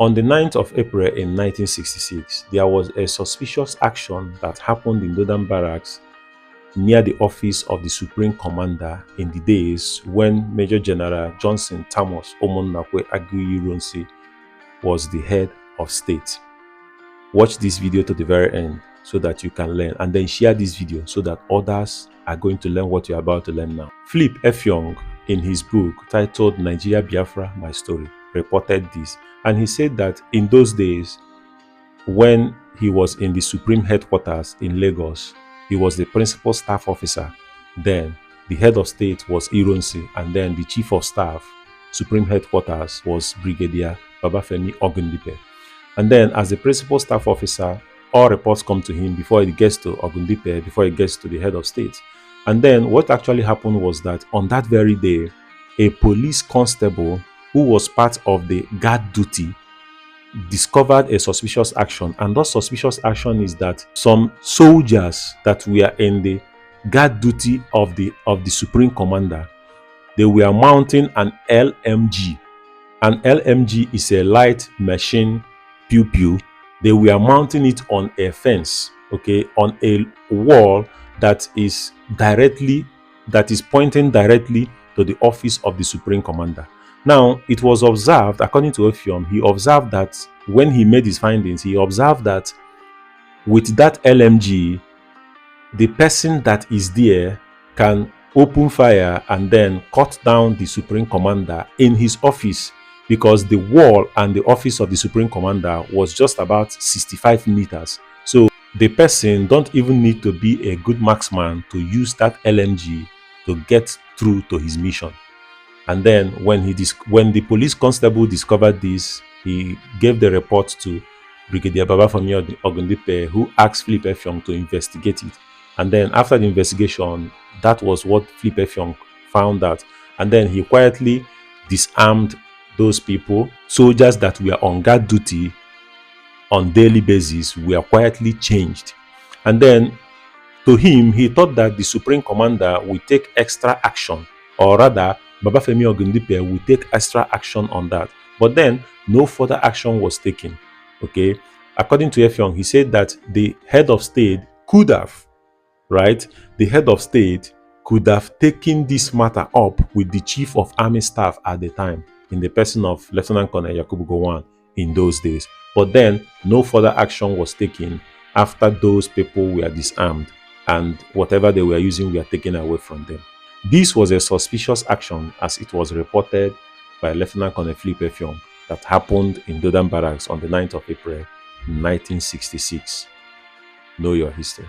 On the 9th of April in 1966, there was a suspicious action that happened in Dodan Barracks near the office of the Supreme Commander in the days when Major General Johnson Thomas Omonnakwe Ironsi was the head of state. Watch this video to the very end so that you can learn, and then share this video so that others are going to learn what you're about to learn now. Philip Effiong, in his book titled Nigeria Biafra, My Story, reported this, and he said that in those days, when he was in the Supreme Headquarters in Lagos, he was the principal staff officer. Then the head of state was Ironsi, and then the chief of staff, Supreme Headquarters, was Brigadier Babafemi Ogundipe. And then as the principal staff officer, all reports come to him before it gets to Ogundipe, before it gets to the head of state. And then what actually happened was that on that very day, a police constable who was part of the guard duty discovered a suspicious action. And that suspicious action is that some soldiers that were in the guard duty of the Supreme Commander, they were mounting an LMG. An LMG is a light machine pew-pew. They were mounting it on a fence, okay, on a wall that is pointing directly to the office of the Supreme Commander. Now, it was observed, according to Effiong, he observed that when he made his findings, he observed that with that LMG, the person that is there can open fire and then cut down the Supreme Commander in his office, because the wall and the office of the Supreme Commander was just about 65 meters. So the person don't even need to be a good marksman to use that LMG to get through to his mission. And then when the police constable discovered this, he gave the report to Brigadier Babafemi Ogundipe, who asked Philip Effiong to investigate it. And then after the investigation, that was what Philip Effiong found out. And then he quietly disarmed those people. Soldiers that were on guard duty on daily basis were quietly changed. And then to him, he thought that the Supreme Commander would take extra action, or rather Babafemi Ogundipe would take extra action on that. But then no further action was taken. Okay, according to Effiong, he said that the head of state could have, right? The head of state could have taken this matter up with the chief of army staff at the time, in the person of Lieutenant Colonel Yakubu Gowon in those days. But then no further action was taken after those people were disarmed and whatever they were using were taken away from them. This was a suspicious action, as it was reported by Lieutenant Colonel Philip Effiong, that happened in Dodan Barracks on the 9th of April 1966. Know your history.